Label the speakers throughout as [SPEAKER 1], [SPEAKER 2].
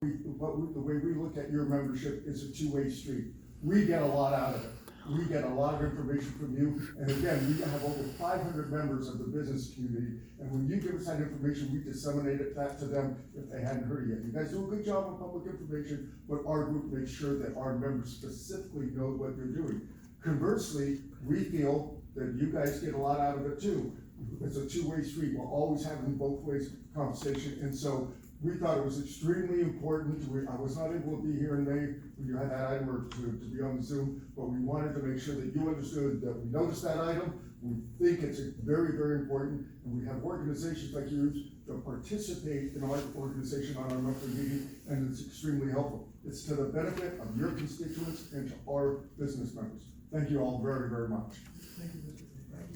[SPEAKER 1] the way we look at your membership is a two-way street. We get a lot out of it. We get a lot of information from you, and again, we have over 500 members of the business community, and when you give us that information, we disseminate it back to them if they hadn't heard it yet. You guys do a good job on public information, but our group makes sure that our members specifically know what they're doing. Conversely, we feel that you guys get a lot out of it too. It's a two-way street. We're always having both ways conversation, and so we thought it was extremely important. I was not able to be here in May when you had that item or to be on the Zoom, but we wanted to make sure that you understood that we noticed that item. We think it's very, very important, and we have organizations like yours that participate in our organization on our monthly meeting, and it's extremely helpful. It's to the benefit of your constituents and to our business members. Thank you all very, very much.
[SPEAKER 2] Thank you, Mr. Thank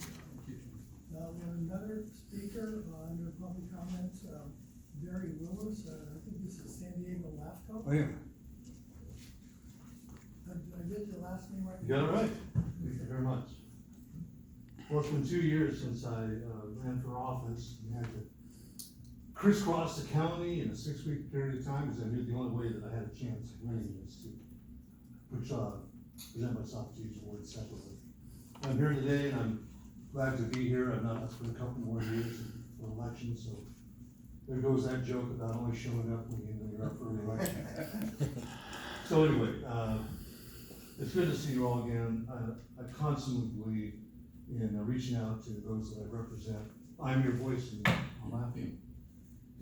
[SPEAKER 2] you. We have another speaker under public comments. Barry Willis, I think this is San Diego LAFCO.
[SPEAKER 3] Oh, yeah.
[SPEAKER 2] Did I get your last name right?
[SPEAKER 3] You got it right. Thank you very much. Well, it's been 2 years since I ran for office and had to crisscross the county in a 6-week period of time, because I knew the only way that I had a chance of winning was to present myself to each board separately. I'm here today and I'm glad to be here. I've not up for a couple more years for elections, so there goes that joke about only showing up when you're up for re-election. So anyway, it's good to see you all again. I constantly believe in reaching out to those that I represent. I'm your voice in Alaska.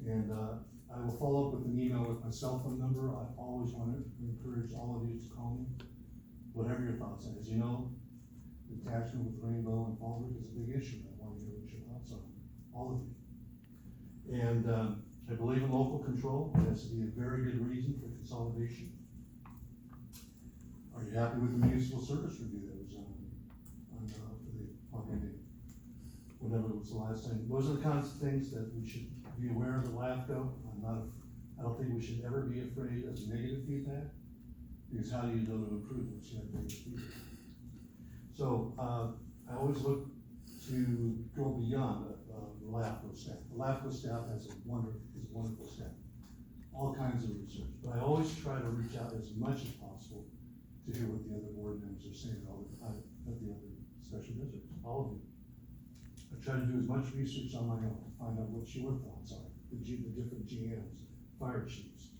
[SPEAKER 3] And I will follow up with an email with my cell phone number. I always want to encourage all of you to call me, whatever your thoughts are. As you know, the attachment with Rainbow and Fallbrook is a big issue. I want to hear what your thoughts are, all of you. And I believe in local control. It has to be a very good reason for consolidation. Are you happy with the municipal service review that was for the marketing? Whatever was the last time. Those are the kinds of things that we should be aware of at LAFCO. I don't think we should ever be afraid of negative feedback, because how do you know to improve once you have negative feedback? So I always look to go beyond the LAFCO staff. The LAFCO staff is a wonderful staff, all kinds of research. But I always try to reach out as much as possible to hear what the other board members are saying at the other special districts, all of you. I try to do as much research on my own to find out what your thoughts are, the different GMs, fire chiefs,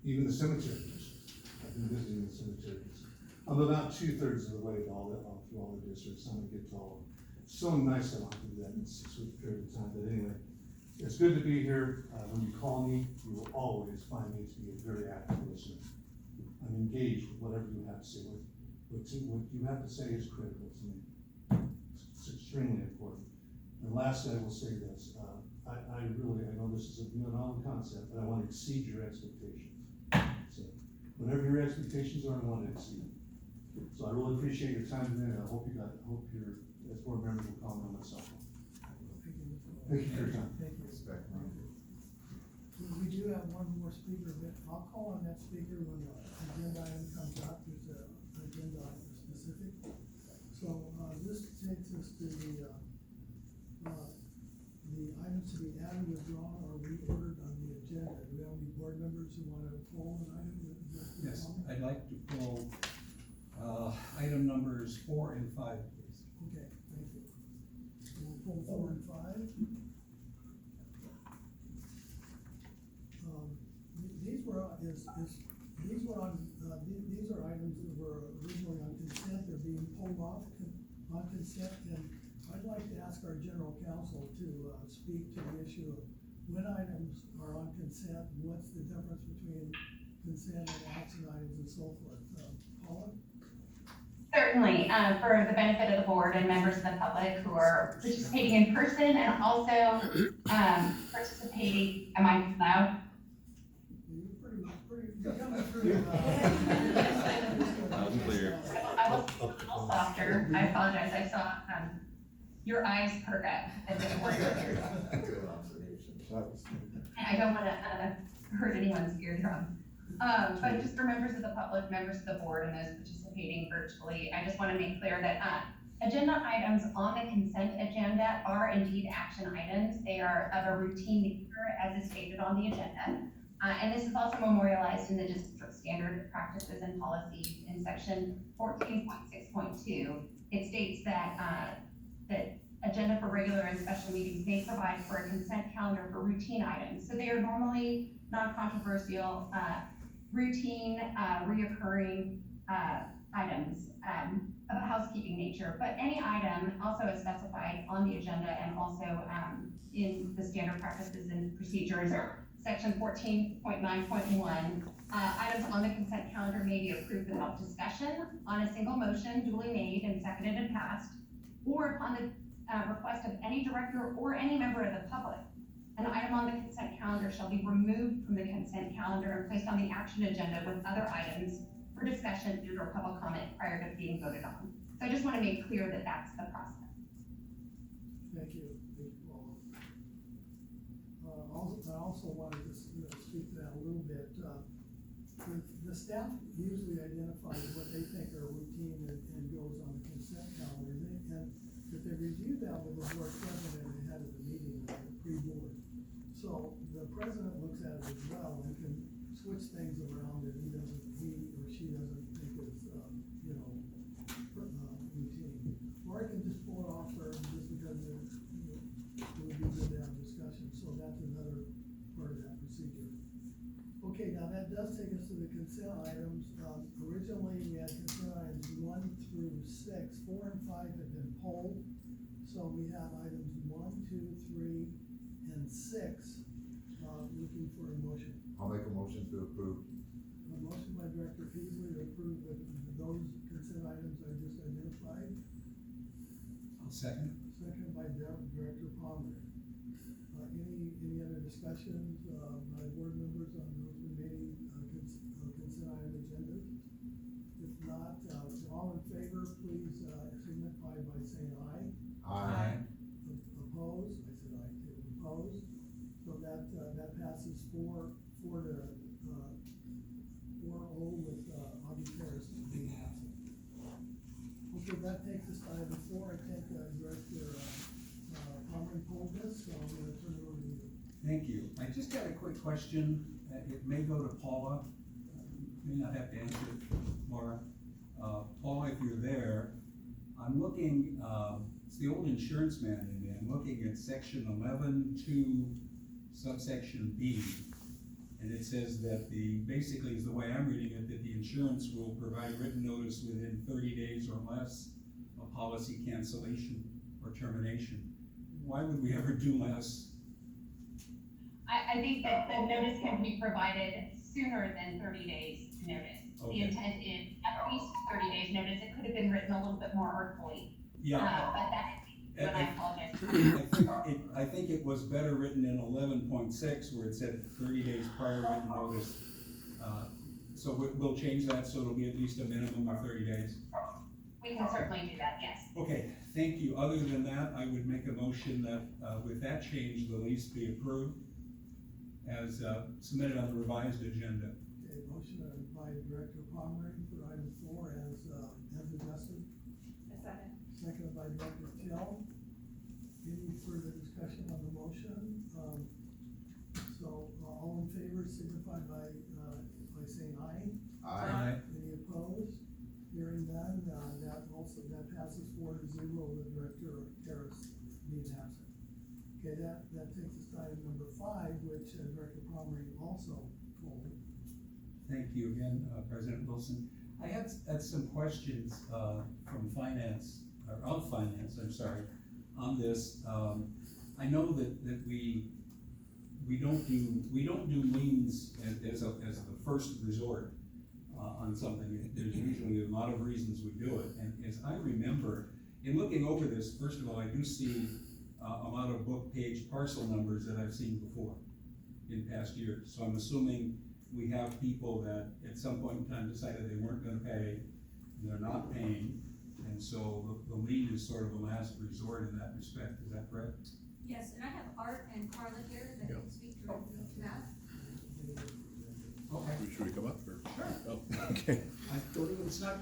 [SPEAKER 3] even the cemeteries. I've been visiting the cemeteries. I'm about 2/3 of the way to all that, through all the districts. I'm gonna get to all of them. So nice that I can do that in a 6-week period of time. But anyway, it's good to be here. When you call me, you will always find me to be a very active listener. I'm engaged with whatever you have to say. What you have to say is critical to me. It's extremely important. And lastly, I will say this. I know this is a novel concept, but I want to exceed your expectations. So whatever your expectations are, I want to exceed them. So I really appreciate your time today. I hope your as board members will comment on myself. Thank you for your time.
[SPEAKER 2] Thank you. We do have one more speaker, but I'll call on that speaker when the agenda item comes up. There's an agenda item specific. So this takes us to the items to be added, withdrawn, or reordered on the agenda. Do we have any board members who want to pull an item?
[SPEAKER 4] Yes, I'd like to pull item numbers 4 and 5, please.
[SPEAKER 2] Okay, thank you. We'll pull 4 and 5. These are items that were originally on consent. They're being pulled off on consent, and I'd like to ask our general counsel to speak to the issue of when items are on consent, what's the difference between consent and action items and so forth. Paula?
[SPEAKER 5] Certainly, for the benefit of the board and members of the public who are participating in person and also participating, am I loud?
[SPEAKER 2] You're coming through.
[SPEAKER 5] I was a little softer. I apologize. I saw your eyes perk up as it were.
[SPEAKER 1] Good observation.
[SPEAKER 5] And I don't want to hurt anyone's eardrum. But just for members of the public, members of the board, and those participating virtually, I just want to make clear that Agenda items on the consent agenda are indeed action items. They are of a routine nature as is stated on the agenda. And this is also memorialized in the district standard practices and policies in section 14.6.2. It states that, that agenda for regular and special meetings may provide for a consent calendar for routine items. So they are normally non-controversial, routine, reoccurring, items, of a housekeeping nature, but any item also is specified on the agenda and also, in the standard practices and procedures, section 14.9.1. Items on the consent calendar may be approved without discussion on a single motion duly made and seconded and passed, or upon the request of any director or any member of the public. An item on the consent calendar shall be removed from the consent calendar and placed on the action agenda with other items for discussion and or public comment prior to being voted on. So I just want to make clear that that's the process.
[SPEAKER 2] Thank you, Paula. I also wanted to, speak to that a little bit. The staff usually identifies what they think are routine and goes on the consent calendar. And if they review that with the board president ahead of the meeting, like the pre-board. So the president looks at it as well and can switch things around if he or she doesn't think it's, routine. Or I can just pull it off for, just because it would be good to have discussion, so that's another part of that procedure. Okay, now that does take us to the consent items. Originally, we had consent items 1 through 6, 4 and 5 had been pulled. So we have items 1, 2, 3, and 6, looking for a motion.
[SPEAKER 6] I'll make a motion to approve.
[SPEAKER 2] A motion by Director Peasley to approve those consent items I just identified.
[SPEAKER 4] I'll second.
[SPEAKER 2] Second by Director Palmer. Any other discussions, by board members on those remaining, consent item agendas? If not, all in favor, please, signify by saying aye.
[SPEAKER 6] Aye.
[SPEAKER 2] Opposed? I said aye too. Opposed? So that passes 4-0 with, Augie Ferris being absent. Okay, that takes us to item 4. I think, Director, Palmer pulled this, so I'm gonna turn it over to you.
[SPEAKER 4] Thank you. I just got a quick question. It may go to Paula. May not have to answer it, Laura. Paula, if you're there, I'm looking, it's the old insurance man in me. I'm looking at section 11.2, subsection B. And it says that basically is the way I'm reading it, that the insurance will provide written notice within 30 days or less of policy cancellation or termination. Why would we ever do less?
[SPEAKER 5] I think that the notice can be provided sooner than 30 days notice.
[SPEAKER 4] Okay.
[SPEAKER 5] The intent is at least 30 days notice. It could have been written a little bit more artfully.
[SPEAKER 4] Yeah.
[SPEAKER 5] But that, but I apologize.
[SPEAKER 4] I think it was better written in 11.6 where it said 30 days prior written notice. So we'll change that so it'll be at least a minimum of 30 days.
[SPEAKER 5] We can certainly do that, yes.
[SPEAKER 4] Okay, thank you. Other than that, I would make a motion that with that change, the lease be approved as submitted on the revised agenda.
[SPEAKER 2] Okay, motion by Director Palmer for item 4 as adjusted.
[SPEAKER 5] A second.
[SPEAKER 2] Seconded by Director Till. Any further discussion on the motion? So, all in favor signify by saying aye.
[SPEAKER 6] Aye.
[SPEAKER 2] Any opposed? Hearing none, that passes 4-0 with Director Harris being absent. Okay, that takes us to item number 5, which Director Palmer also pulled.
[SPEAKER 4] Thank you again, President Wilson. I had some questions from finance, or of finance, I'm sorry, on this. I know that we don't do liens as the first resort on something. There's usually a lot of reasons we do it. And as I remember, in looking over this, first of all, I do see a lot of book page parcel numbers that I've seen before in past years. So I'm assuming we have people that at some point in time decided they weren't gonna pay, and they're not paying. And so the lien is sort of a last resort in that respect. Is that correct?
[SPEAKER 7] Yes, and I have Art and Carla here that can speak directly to that.
[SPEAKER 4] Okay.
[SPEAKER 8] Should we come up or?
[SPEAKER 4] Sure.
[SPEAKER 8] Oh, okay.
[SPEAKER 4] I thought it was not.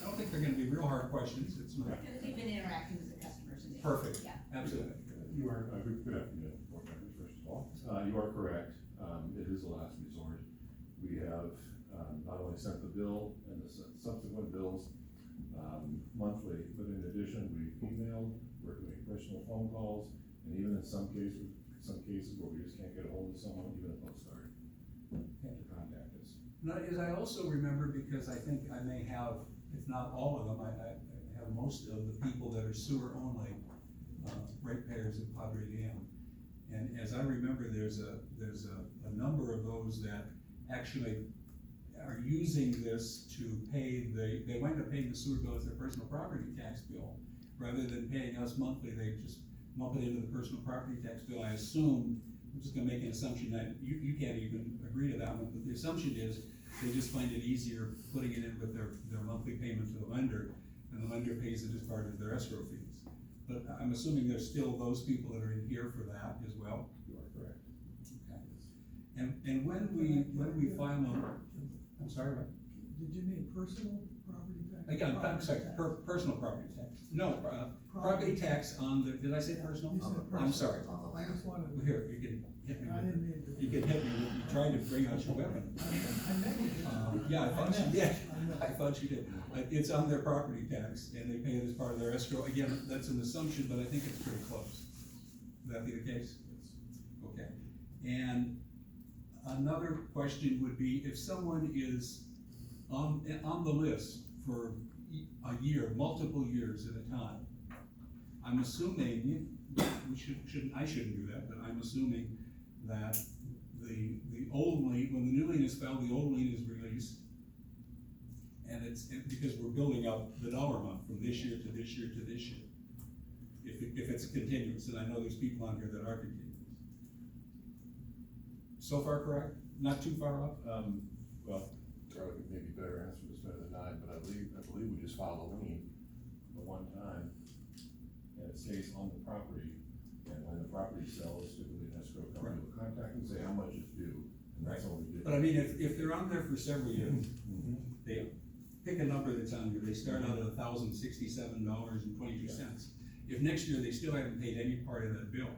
[SPEAKER 4] I don't think they're gonna be real hard questions, it's not,
[SPEAKER 7] Because we've been interacting with the customers and.
[SPEAKER 4] perfect,
[SPEAKER 7] Yeah.
[SPEAKER 4] absolutely.
[SPEAKER 8] You are, good afternoon, board members, first of all. You are correct, it is the last resort. We have, not only sent the bill and the subsequent bills, monthly, but in addition, we've emailed, we're doing personal phone calls, and even in some cases where we just can't get a hold of someone, even a postcard to contact us.
[SPEAKER 4] Now, as I also remember, because I think I may have, if not all of them, I have most of the people that are sewer only, ratepayers at Padre Dam. And as I remember, there's a number of those that actually are using this to pay they wind up paying the sewer bill as their personal property tax bill. Rather than paying us monthly, they just lump it into the personal property tax bill. I assume, I'm just gonna make an assumption that you can't even agree to that one, but the assumption is they just find it easier putting it in with their monthly payment to the lender, and the lender pays it as part of their escrow fees. But I'm assuming there's still those people that are in here for that as well.
[SPEAKER 8] You are correct.
[SPEAKER 4] Okay. And when we file them, I'm sorry, what?
[SPEAKER 2] Did you mean personal property tax?
[SPEAKER 4] Again, I'm sorry, personal property tax. No, property tax on the, did I say personal?
[SPEAKER 2] You said
[SPEAKER 4] I'm
[SPEAKER 2] personal.
[SPEAKER 4] sorry.
[SPEAKER 2] I just wanted,
[SPEAKER 4] Here, you can hit me
[SPEAKER 2] I
[SPEAKER 4] with
[SPEAKER 2] didn't
[SPEAKER 4] it.
[SPEAKER 2] mean to.
[SPEAKER 4] You can hit me with, you tried to bring out your weapon.
[SPEAKER 2] I meant you did.
[SPEAKER 4] Yeah, I thought you did.
[SPEAKER 2] I know.
[SPEAKER 4] I thought you did. It's on their property tax, and they pay it as part of their escrow. Again, that's an assumption, but I think it's pretty close. Would that be the case? Okay. And another question would be, if someone is on the list for a year, multiple years at a time, I'm assuming, I shouldn't do that, but I'm assuming that the old lien, when the new lien is filed, the old lien is released. And because we're building up the dollar amount from this year to this year to this year. If it's continuous, and I know there's people on here that are continuous. So far correct? Not too far off?
[SPEAKER 8] Well, Charlie could maybe better answer this better than I, but I believe we just filed a lien the one time, and it stays on the property, and when the property sells, typically an escrow company will contact and say how much is due, and that's all we did.
[SPEAKER 4] But I mean, if they're on there for several years, they pick a number that's on here, they start out at $1,067.22. If next year they still haven't paid any part of that bill,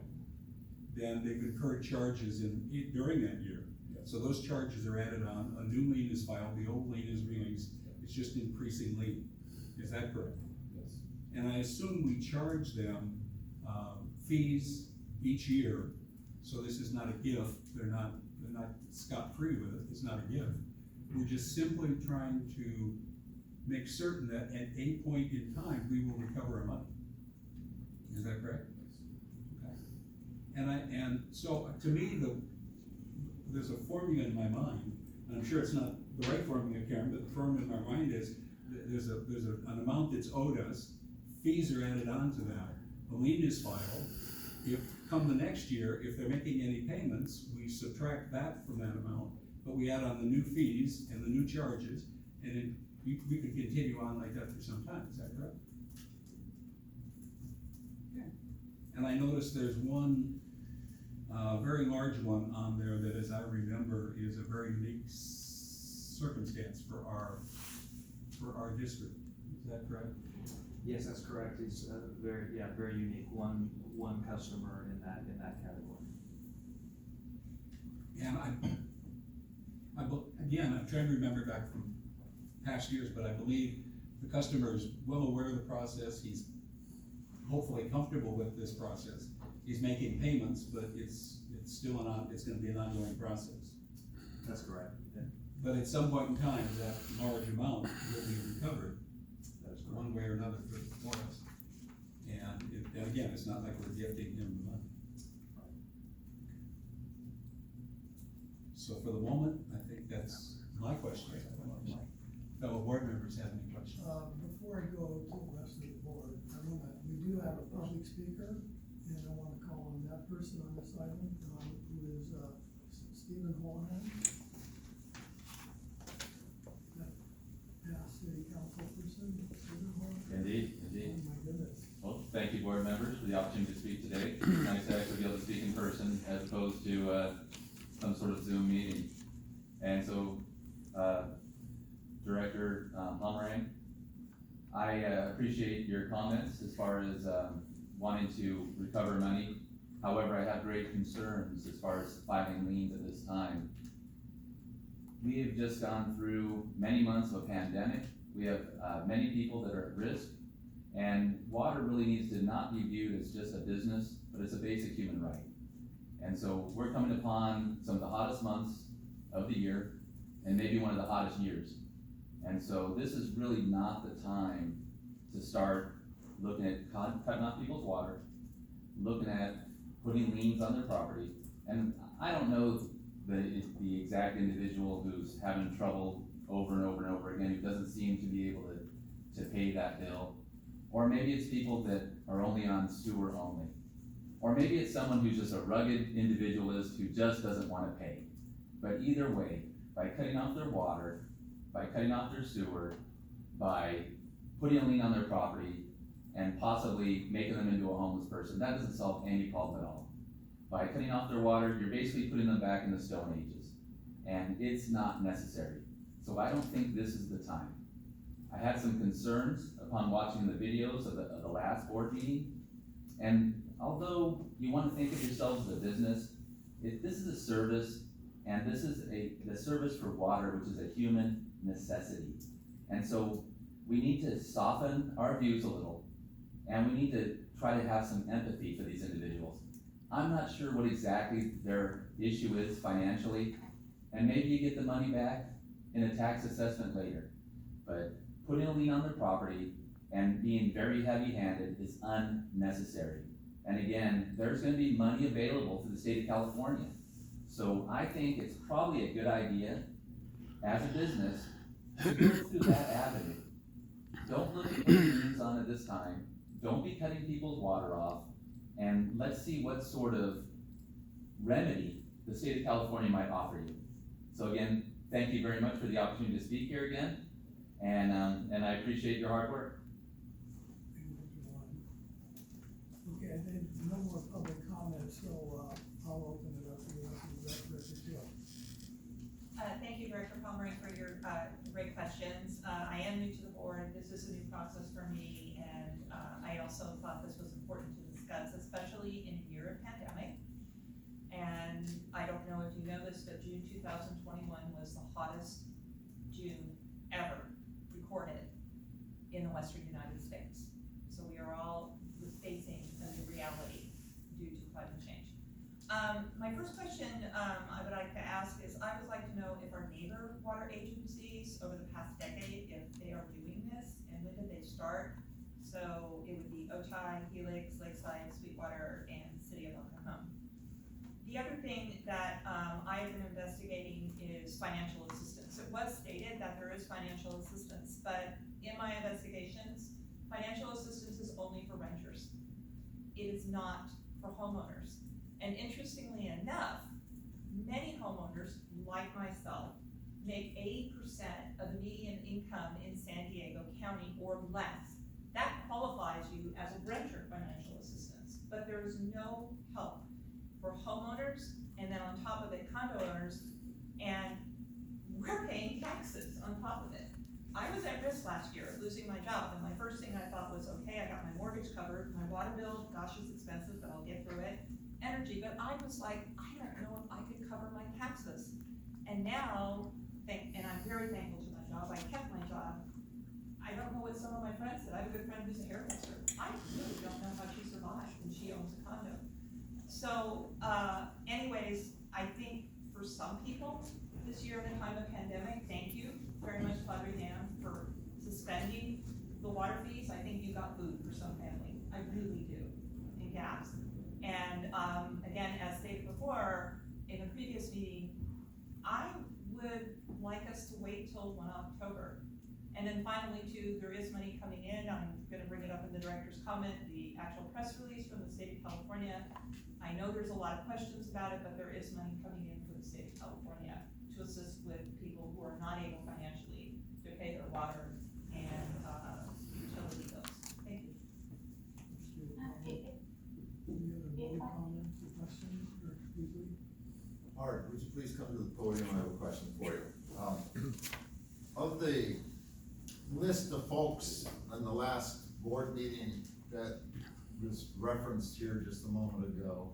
[SPEAKER 4] then they've incurred charges during that year. So those charges are added on, a new lien is filed, the old lien is released, it's just increasing lien. Is that correct?
[SPEAKER 8] Yes.
[SPEAKER 4] And I assume we charge them, fees each year, so this is not a gift, they're not scot-free with it, it's not a gift. We're just simply trying to make certain that at a point in time, we will recover our money. Is that correct? Okay. And so, to me, there's a formula in my mind, and I'm sure it's not the right formula, Karen, but the formula in my mind is, there's an amount that's owed us, fees are added on to that, a lien is filed. If, come the next year, if they're making any payments, we subtract that from that amount, but we add on the new fees and the new charges, and we could continue on like that for some time, is that correct? Okay. And I noticed there's one, very large one on there that, as I remember, is a very unique circumstance for our district, is that correct?
[SPEAKER 9] Yes, that's correct. It's very unique. One customer in that category.
[SPEAKER 4] And again, I'm trying to remember back from past years, but I believe the customer is well aware of the process. He's hopefully comfortable with this process. He's making payments, but it's still it's gonna be an ongoing process.
[SPEAKER 9] That's correct. Yeah,
[SPEAKER 4] But at some point in time, that large amount will be recovered
[SPEAKER 9] that's correct.
[SPEAKER 4] one way or another for us. And again, it's not like we're gifting him the money. So for the moment, I think that's my question. I don't know if my fellow board members have any questions.
[SPEAKER 2] Before I go to the rest of the board, we do have a public speaker, and I wanna call on that person on this item, who is, Stephen Holohan. Past city council person, Stephen Holohan.
[SPEAKER 10] Indeed.
[SPEAKER 2] Oh my goodness.
[SPEAKER 10] Well, thank you, board members, for the opportunity to speak today. Nice to actually be able to speak in person as opposed to, some sort of Zoom meeting. And so, Director Pomerang, I appreciate your comments as far as wanting to recover money. However, I have great concerns as far as filing liens at this time. We have just gone through many months of a pandemic. We have many people that are at risk. And water really needs to not be viewed as just a business, but it's a basic human right. And so we're coming upon some of the hottest months of the year, and maybe one of the hottest years. And so this is really not the time to start looking at cutting off people's water, looking at putting liens on their property. And I don't know the exact individual who's having trouble over and over and over again, who doesn't seem to be able to pay that bill. Or maybe it's people that are only on sewer only. Or maybe it's someone who's just a rugged individualist who just doesn't want to pay. But either way, by cutting off their water, by cutting off their sewer, by putting a lien on their property, and possibly making them into a homeless person, that doesn't solve any problem at all. By cutting off their water, you're basically putting them back in the Stone Ages. And it's not necessary. So I don't think this is the time. I had some concerns upon watching the videos of the last board meeting. And although you want to think of yourselves as a business, this is a service, and this is the service for water, which is a human necessity. And so we need to soften our views a little, and we need to try to have some empathy for these individuals. I'm not sure what exactly their issue is financially, and maybe you get the money back in a tax assessment later. But putting a lien on their property and being very heavy-handed is unnecessary. And again, there's gonna be money available to the state of California. So I think it's probably a good idea as a business to go through that avenue. Don't look at putting liens on it this time. Don't be cutting people's water off. And let's see what sort of remedy the state of California might offer you. So again, thank you very much for the opportunity to speak here again. And I appreciate your hard work.
[SPEAKER 2] Okay, and then no more public comments, so, I'll open it up to the Director Jill.
[SPEAKER 11] Thank you, Director Pomeroy, for your, great questions. I am new to the board. This is a new process for me, and, I also thought this was important to discuss, especially in a year of pandemic. And I don't know if you know this, but June 2021 was the hottest June ever recorded in the Western United States. So we are all facing a new reality due to climate change. My first question I would like to ask is, I would like to know if our neighbor water agencies over the past decade, if they are doing this, and when did they start? So it would be Otay, Helix, Lakeside, Sweetwater, and City of El Cajon. The other thing that I have been investigating is financial assistance. It was stated that there is financial assistance, but in my investigations, financial assistance is only for renters. It is not for homeowners. And interestingly enough, many homeowners, like myself, make 80% of the median income in San Diego County or less. That qualifies you as a renter financial assistance, but there is no help for homeowners, and then on top of it, condo owners, and we're paying taxes on top of it. I was at risk last year of losing my job, and my first thing I thought was, okay, I got my mortgage covered, my water bill, gosh, it's expensive, but I'll get through it. Energy, but I was like, I don't know if I could cover my taxes. And now, and I'm very thankful to my job, I kept my job. I don't know what some of my friends said. I have a good friend who's a hairdresser. I really don't know how she survived, and she owns a condo. So, anyways, I think for some people, this year in a time of pandemic, thank you very much, Padre Dan, for suspending the water fees. I think you got food for some family. I really do, and gas. And, again, as stated before, in a previous meeting, I would like us to wait till 1 October. And then finally, too, there is money coming in. I'm gonna bring it up in the director's comment, the actual press release from the state of California. I know there's a lot of questions about it, but there is money coming in for the state of California to assist with people who are not able financially to pay their water and, utility bills. Thank you.
[SPEAKER 2] Any other board comments or questions, Director Beasley?
[SPEAKER 6] Art, would you please come to the podium? I have a question for you. Of the list of folks in the last board meeting that was referenced here just a moment ago.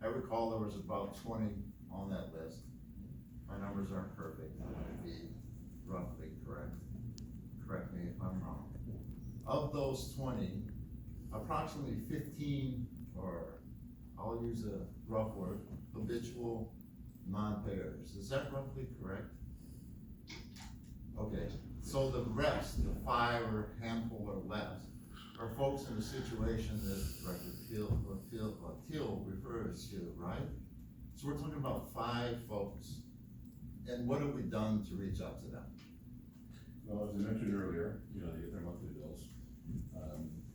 [SPEAKER 6] I recall there was about 20 on that list. My numbers aren't perfect, I might be roughly correct. Correct me if I'm wrong. Of those 20, approximately 15, or I'll use a rough word, habitual non-payers. Is that roughly correct? Okay, so the rest, the 5 or handful or less, are folks in a situation that Director Teal refers to, right? So we're talking about 5 folks. And what have we done to reach out to them?
[SPEAKER 8] Well, as I mentioned earlier, you know, they get their monthly bills.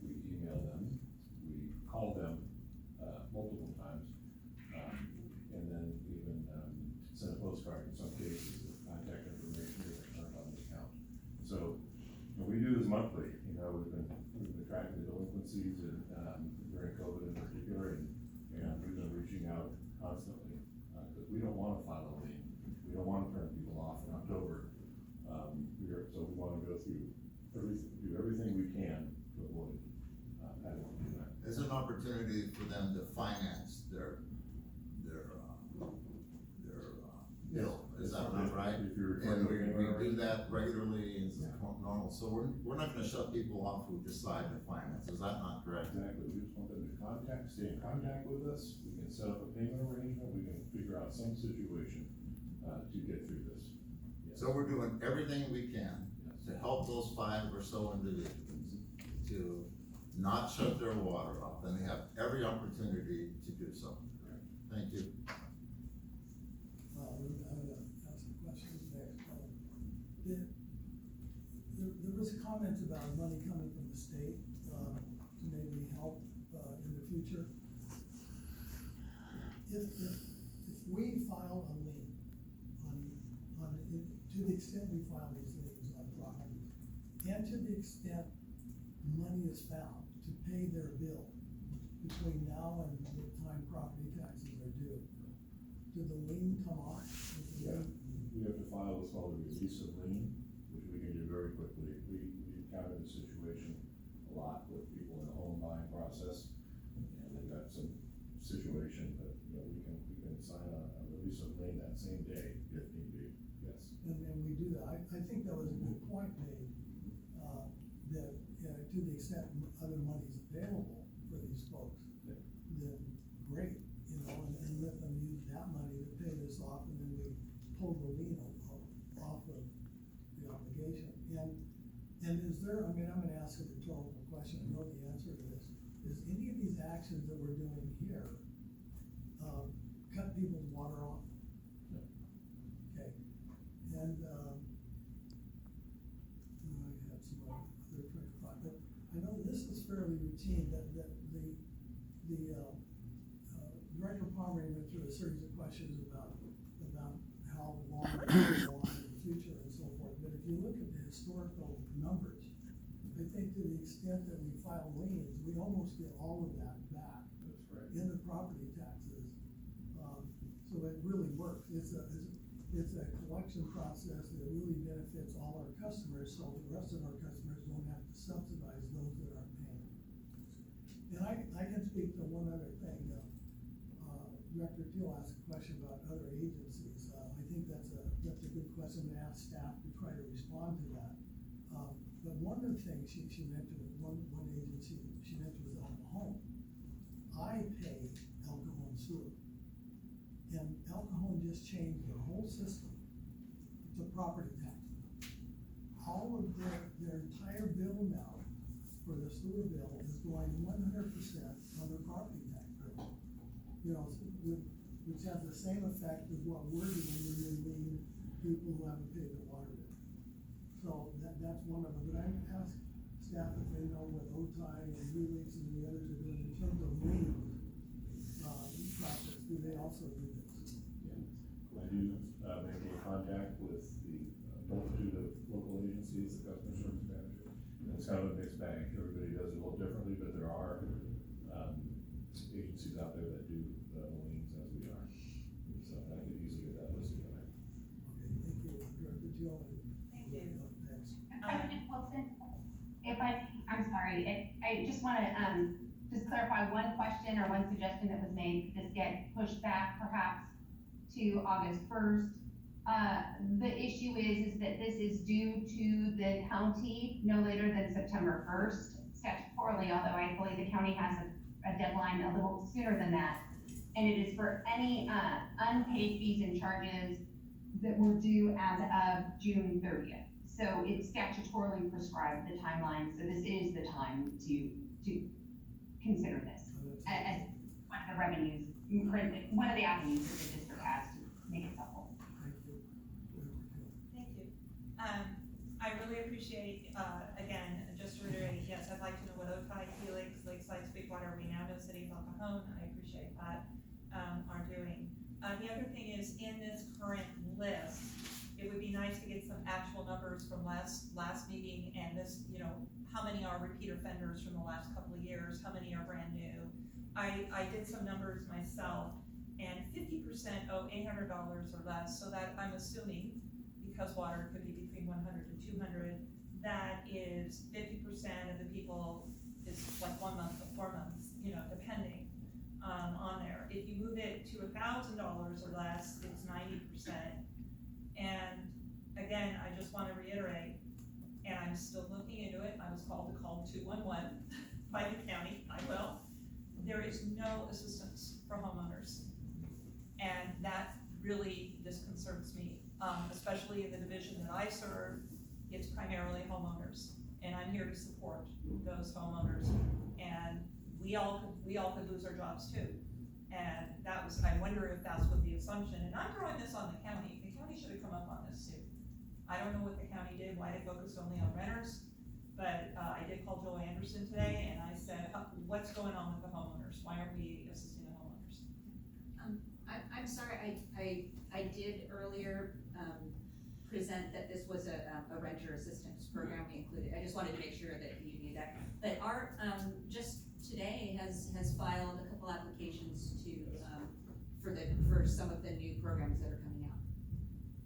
[SPEAKER 8] We email them, we call them, multiple times. And then even, send a postcard in some cases with contact information that are turned on the account. So, you know, we do this monthly, you know, we've been tracking the delinquencies and, during COVID in particular, and we've been reaching out constantly, because we don't wanna file a lien. We don't wanna turn people off in October. So we wanna go through do everything we can to avoid, having to do that.
[SPEAKER 6] As an opportunity for them to finance their bill, is that not right?
[SPEAKER 8] If you're
[SPEAKER 6] And
[SPEAKER 8] referring to
[SPEAKER 6] we
[SPEAKER 8] our-
[SPEAKER 6] do that regularly and it's normal, so we're not gonna shut people off who decide to finance, is that not correct?
[SPEAKER 8] Exactly, we just want them to stay in contact with us, we can set up a payment arrangement, we can figure out some situation, to get through this. Yes.
[SPEAKER 6] So we're doing everything we can
[SPEAKER 8] Yes.
[SPEAKER 6] to help those 5 or so individuals to not shut their water off, and they have every opportunity to do so.
[SPEAKER 8] Correct.
[SPEAKER 6] Thank you.
[SPEAKER 2] I'm gonna ask some questions next. There was comments about money coming from the state, to maybe help, in the future. If we file a lien to the extent we file these liens on properties, and to the extent money is found to pay their bill between now and the time property taxes are due, do the lien come off? Does the
[SPEAKER 8] Yeah.
[SPEAKER 2] lien-
[SPEAKER 8] We have to file what's called a release of lien, which we can do very quickly. We encountered the situation a lot with people in the home buying process, and they've got some situation, but, you know, we can sign a release of lien that same day if need be, yes.
[SPEAKER 2] And we do that. I think that was a good point made, that, to the extent other money's available for these folks,
[SPEAKER 8] Yeah.
[SPEAKER 2] then great, and let them use that money to pay this off, and then we pull the lien off of the obligation. And is there, I'm gonna ask a rhetorical question, I know the answer to this, is any of these actions that we're doing here, cut people's water off?
[SPEAKER 8] No.
[SPEAKER 2] Okay, and, I had some other train of thought, but I know this is fairly routine, that Director Palmer went through a series of questions about how long it will go on in the future and so forth, but if you look at the historical numbers, I think to the extent that we file liens, we almost get all of that back
[SPEAKER 8] That's right.
[SPEAKER 2] in the property taxes. So it really works. It's a collection process that really benefits all our customers, so the rest of our customers don't have to subsidize those that aren't paying. And I can speak to one other thing. Director Teal asked a question about other agencies. I think that's a good question to ask staff to try to respond to that. But one of the things she mentioned, one agency she mentioned was Alcohol. I pay alcohol and sewer. And Alcohol just changed their whole system to property tax. All of their entire bill now for the sewer bill is going 100% on the property tax bill. Which has the same effect as what we're doing when we lien people who haven't paid their water bill. So that's one of them, but I ask staff if they know what OTI and ULEaks and the others are doing in terms of lien, process, do they also do this?
[SPEAKER 8] I do, maintain contact with the multitude of local agencies, the customer service manager. And it's kind of a mixed bag, everybody does it a little differently, but there are, agencies out there that do the liens as we are. So I could easily get that list together.
[SPEAKER 2] Okay, thank you, Director Jill.
[SPEAKER 11] Thank you.
[SPEAKER 2] Thanks.
[SPEAKER 5] President Wilson, I'm sorry, I just wanna, just clarify one question or one suggestion that was made, could this get pushed back perhaps to August first? The issue is that this is due to the county no later than September first statutorily, although I believe the county has a deadline a little sooner than that. And it is for any, unpaid fees and charges that were due as of June 30th. So it's statutorily prescribed, the timeline, so this is the time to consider this as one of the revenues, one of the avenues that the district has to make itself whole.
[SPEAKER 2] Thank you.
[SPEAKER 11] Thank you. I really appreciate, again, just to reiterate, yes, I'd like to know what Otay, Helix, Lakeside, Sweetwater, we now know City of El Cajon, I appreciate that, are doing. The other thing is, in this current list, it would be nice to get some actual numbers from last meeting and this, you know, how many are repeat offenders from the last couple of years, how many are brand new. I did some numbers myself, and 50% owe $800 or less, so that I'm assuming, because water could be between 100 and 200, that is 50% of the people is like 1 month or 4 months, you know, depending on there. If you move it to $1,000 or less, it's 90%. And again, I just wanna reiterate, and I'm still looking into it, I was called to call 211 by the county, I will. There is no assistance for homeowners. And that really disconcerts me, especially in the division that I serve, it's primarily homeowners. And I'm here to support those homeowners. And we all could lose our jobs too. And that was, I wonder if that's what the assumption, and I'm throwing this on the county should have come up on this too. I don't know what the county did, why they focused only on renters, but, I did call Joel Anderson today and I said, what's going on with the homeowners? Why aren't we assisting the homeowners?
[SPEAKER 12] I'm sorry, I did earlier, present that this was a renter assistance program we included. I just wanted to make sure that you knew that. But Art, just today has filed a couple applications to, for some of the new programs that are coming out.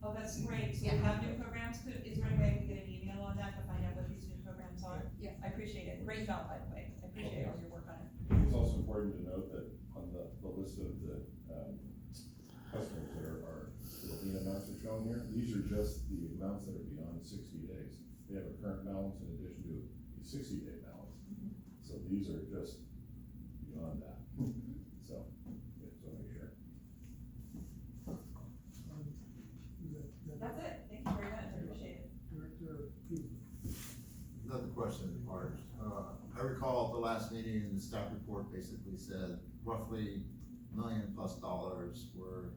[SPEAKER 11] Oh, that's great, so we have new programs, is there any way we can get an email on that to find out what these new programs are?
[SPEAKER 12] Yeah.
[SPEAKER 11] I appreciate it, great job, by the way, I appreciate all your work on it.
[SPEAKER 8] It's also important to note that on the list of the, customers that are the lien amounts are shown here, these are just the amounts that are beyond 60 days. They have a current balance in addition to a 60-day balance. So these are just beyond that. So, yeah, so make sure.
[SPEAKER 11] That's it, thank you very much, I appreciate it.
[SPEAKER 2] Director Peterson.
[SPEAKER 6] Another question, Art. I recall at the last meeting, the staff report basically said roughly $1 million+ were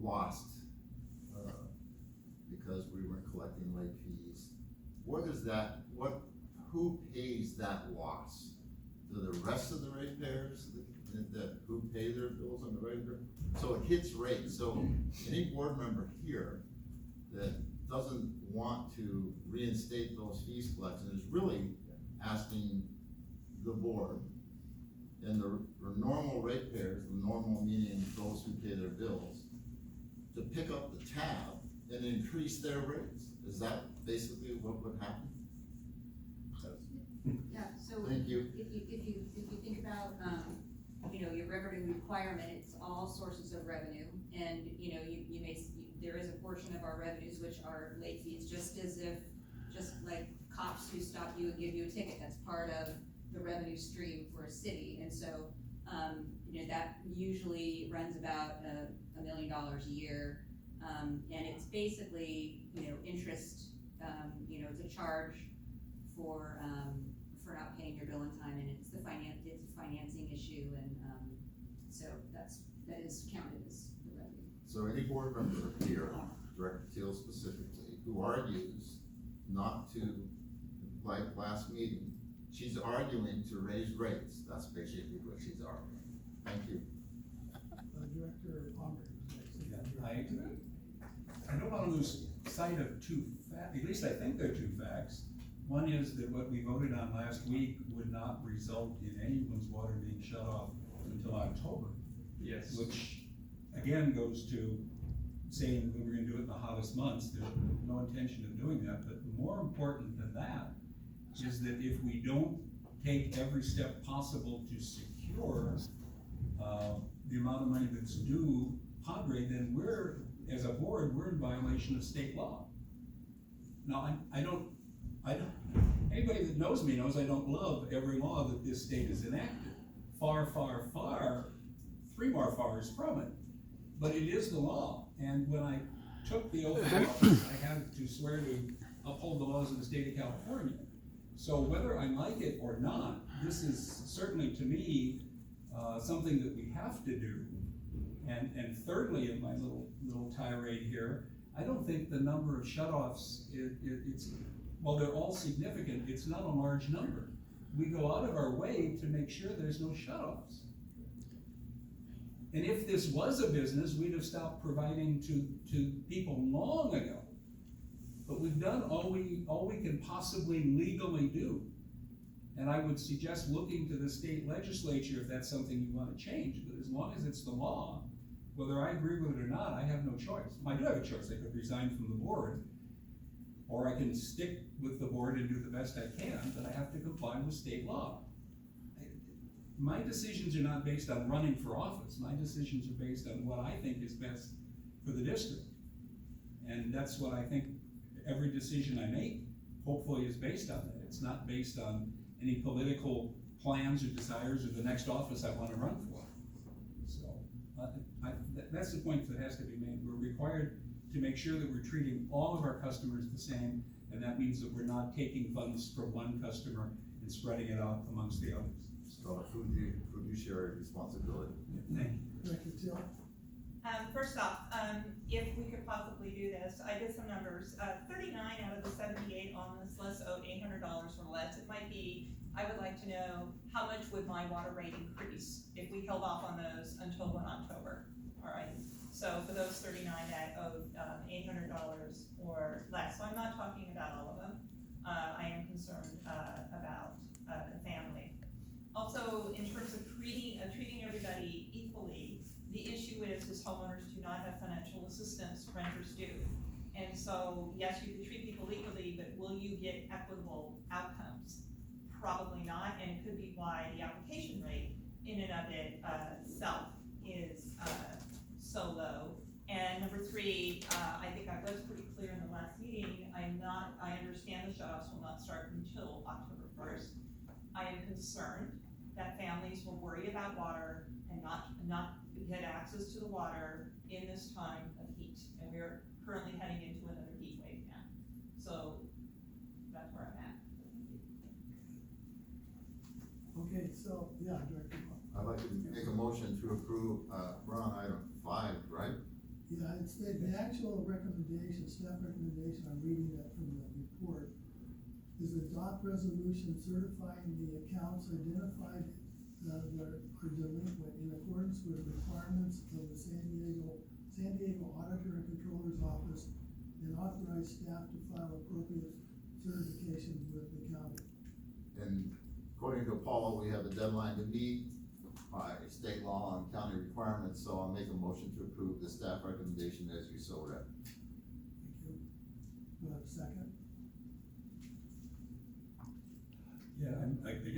[SPEAKER 6] lost, because we weren't collecting late fees. Who pays that loss? Do the rest of the ratepayers who pay their bills on the regular? So it hits rates, so any board member here that doesn't want to reinstate those fees collected is really asking the board and the normal ratepayers, the normal meaning those who pay their bills, to pick up the tab and increase their rates. Is that basically what would happen?
[SPEAKER 12] Yeah, so.
[SPEAKER 6] Thank you.
[SPEAKER 12] If you think about, you know, your revenue requirement, it's all sources of revenue. And, you know, you may, there is a portion of our revenues which are late fees, just like cops who stop you and give you a ticket, that's part of the revenue stream for a city. And so, you know, that usually runs about $1 million a year. And it's basically, you know, interest, you know, it's a charge for not paying your bill in time, and it's a financing issue, and, so that is counted as the revenue.
[SPEAKER 6] So any board member here, Director Teal specifically, who argues not to, like last meeting, she's arguing to raise rates. That's basically what she's arguing. Thank you.
[SPEAKER 2] Director Omri was next.
[SPEAKER 4] I don't wanna lose sight of two facts, at least I think they're two facts. One is that what we voted on last week would not result in anyone's water being shut off until October.
[SPEAKER 9] Yes.
[SPEAKER 4] Which, again, goes to saying we were gonna do it in the hottest months. There's no intention of doing that, but more important than that, is that if we don't take every step possible to secure, the amount of money that's due Padre, then we're, as a board, we're in violation of state law. Now, I don't, anybody that knows me knows I don't love every law that this state has enacted. Far, far, far, three more fars from it. But it is the law, and when I took the oath of office, I had to swear to uphold the laws of the state of California. So whether I like it or not, this is certainly to me, something that we have to do. And thirdly, in my little tirade here, I don't think the number of shutoffs, it's, while they're all significant, it's not a large number. We go out of our way to make sure there's no shutoffs. And if this was a business, we'd have stopped providing to people long ago. But we've done all we can possibly legally do. And I would suggest looking to the state legislature if that's something you want to change. But as long as it's the law, whether I agree with it or not, I have no choice. I do have a choice. I could resign from the board, or I can stick with the board and do the best I can, but I have to comply with state law. My decisions are not based on running for office. My decisions are based on what I think is best for the district. And that's what I think every decision I make, hopefully, is based on that. It's not based on any political plans or desires or the next office I want to run for. So, that's the point that has to be made. We're required to make sure that we're treating all of our customers the same, and that means that we're not taking funds from one customer and spreading it out amongst the others.
[SPEAKER 6] So fiduciary responsibility.
[SPEAKER 4] Thank you.
[SPEAKER 2] Director Teal?
[SPEAKER 11] First off, if we could possibly do this, I did some numbers. 39 out of the 78 on this list owed $800 or less. It might be, I would like to know how much would my water rate increase if we held off on those until 1 October. All right. So for those 39 that owed $800 or less, so I'm not talking about all of them. I am concerned about the family. Also, in terms of treating everybody equally, the issue is homeowners do not have financial assistance, renters do. And so, yes, you can treat people equally, but will you get equitable outcomes? Probably not, and it could be why the application rate in and of itself is so low. And number three, I think I was pretty clear in the last meeting, I understand the shutoffs will not start until October 1st. I am concerned that families will worry about water and not get access to the water in this time of heat. And we're currently heading into another heat wave now. So that's where I'm at.
[SPEAKER 2] Okay, so, yeah, Director Paul.
[SPEAKER 6] I'd like to make a motion to approve, we're on item 5, right?
[SPEAKER 2] Yeah, it's the actual recommendation, staff recommendation, I'm reading that from the report, is adopt resolution certifying the accounts identified that are delinquent in accordance with requirements of the San Diego Auditor and Controller's Office, and authorize staff to file appropriate certifications with the county.
[SPEAKER 6] And according to Paula, we have a deadline to meet by state law and county requirements, so I'll make a motion to approve the staff recommendation as you so read.
[SPEAKER 2] Thank you. Do I have a second?
[SPEAKER 4] Yeah,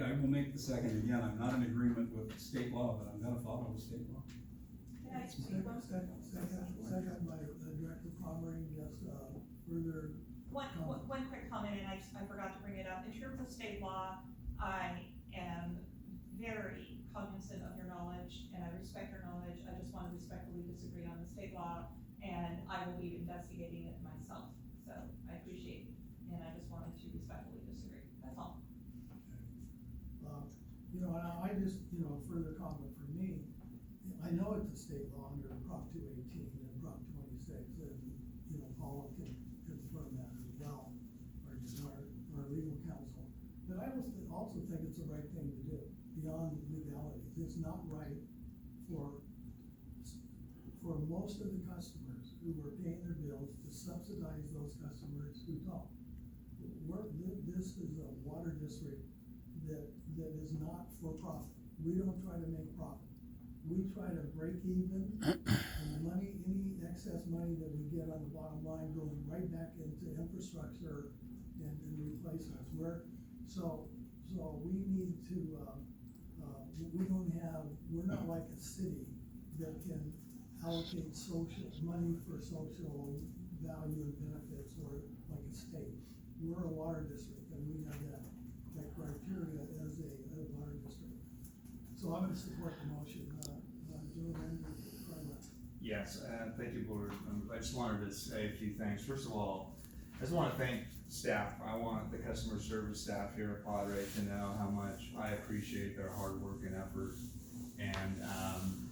[SPEAKER 4] I will make the second. Again, I'm not in agreement with state law, but I'm gonna follow the state law.
[SPEAKER 11] Can I speak
[SPEAKER 2] Second
[SPEAKER 11] one?
[SPEAKER 2] by Director Pomeroy, yes, further.
[SPEAKER 11] One quick comment, and I forgot to bring it up. In terms of state law, I am very cognizant of your knowledge, and I respect your knowledge. I just want to respectfully disagree on the state law, and I will be investigating it myself. So I appreciate, and I just wanted to respectfully disagree. That's all.
[SPEAKER 2] And I just, further comment from me, I know it's a state law under Prop 218 and Prop 26, and, Paula can confirm that as well, or our legal counsel. But I also think it's the right thing to do, beyond legalities. It's not right for most of the customers who are paying their bills to subsidize those customers who don't. This is a water district that is not for profit. We don't try to make profit. We try to break even, and any excess money that we get on the bottom line goes right back into infrastructure and replacements. So we need to, we're not like a city that can allocate money for social value and benefits, or like a state. We're a water district, and we have that criteria as a water district. So I'm gonna support the motion, Joe and Carla.
[SPEAKER 9] Yes, thank you, board. I just wanted to say a few things. First of all, I just wanna thank staff. I want the customer service staff here at Padre to know how much I appreciate their hard work and effort and,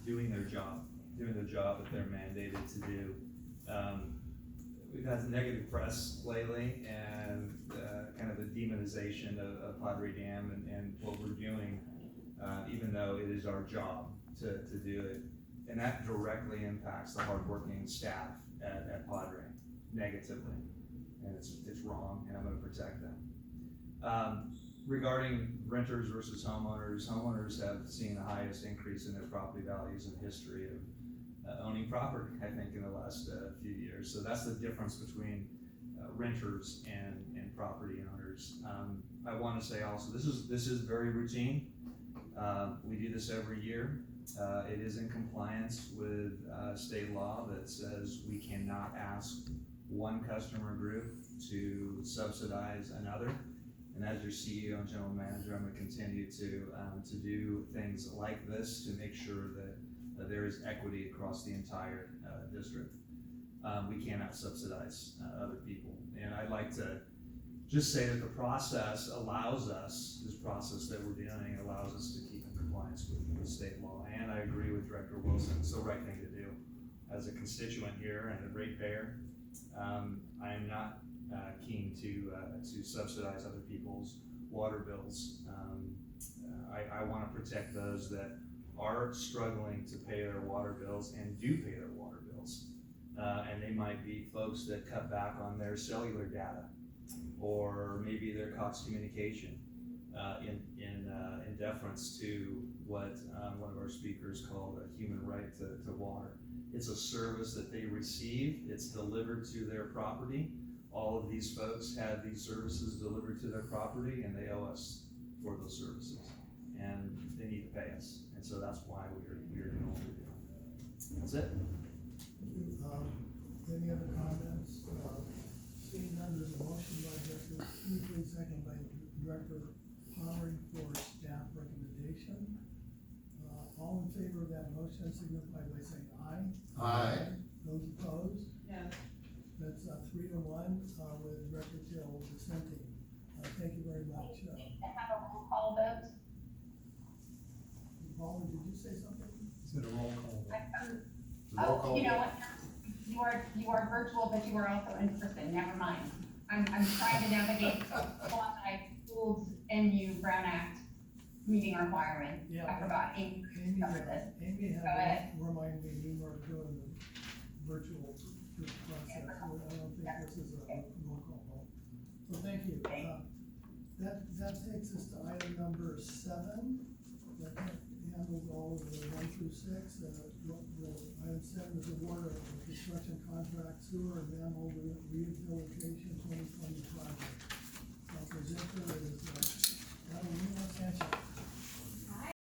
[SPEAKER 9] doing their job that they're mandated to do. We've had some negative press lately and, kind of a demonization of Padre Dam and what we're doing, even though it is our job to do it. And that directly impacts the hardworking staff at Padre negatively. And it's wrong, and I'm gonna protect them. Regarding renters versus homeowners, homeowners have seen the highest increase in their property values in history of owning property, I think, in the last few years. So that's the difference between renters and property owners. I wanna say also, this is very routine. We do this every year. It is in compliance with state law that says we cannot ask one customer group to subsidize another. And as your CEO and general manager, I'm gonna continue to do things like this to make sure that there is equity across the entire district. We cannot subsidize other people. And I'd like to just say that the process allows us, this process that we're doing allows us to keep in compliance with state law. And I agree with Director Wilson, it's the right thing to do. As a constituent here and a ratepayer, I am not keen to subsidize other people's water bills. I wanna protect those that are struggling to pay their water bills and do pay their water bills. And they might be folks that cut back on their cellular data, or maybe their Cox communication, in deference to what one of our speakers called a human right to water. It's a service that they receive, it's delivered to their property. All of these folks had these services delivered to their property, and they owe us for those services. And they need to pay us, and so that's why we're doing what we're doing. That's it.
[SPEAKER 2] Any other comments? Seeing none, there's a motion by Director Hughley, second by Director Pomeroy for staff recommendation. All in favor of that motion signify by saying aye.
[SPEAKER 6] Aye.
[SPEAKER 2] Those opposed?
[SPEAKER 12] No.
[SPEAKER 2] That's 3-1, with Director Till dissenting. Thank you very much.
[SPEAKER 5] To have a roll call vote.
[SPEAKER 2] Paul, did you say something?
[SPEAKER 4] It's been a roll call.
[SPEAKER 6] Roll call.
[SPEAKER 5] You know what, you are virtual, but you are also in person, never mind. I'm trying to navigate quasi schools MU Brown Act meeting requirements.
[SPEAKER 2] Yeah.
[SPEAKER 5] I forgot, Amy covered this.
[SPEAKER 2] Amy
[SPEAKER 5] Go
[SPEAKER 2] had
[SPEAKER 5] ahead.
[SPEAKER 2] to remind me we were doing the virtual process. I don't think this is a roll call vote. So thank you. That takes us to item number 7. That handles all of the 1 through 6. Item 7 is award of the construction contract sewer and manhole rehabilitation 2020 project. Our presenter is Adelina Sanchez.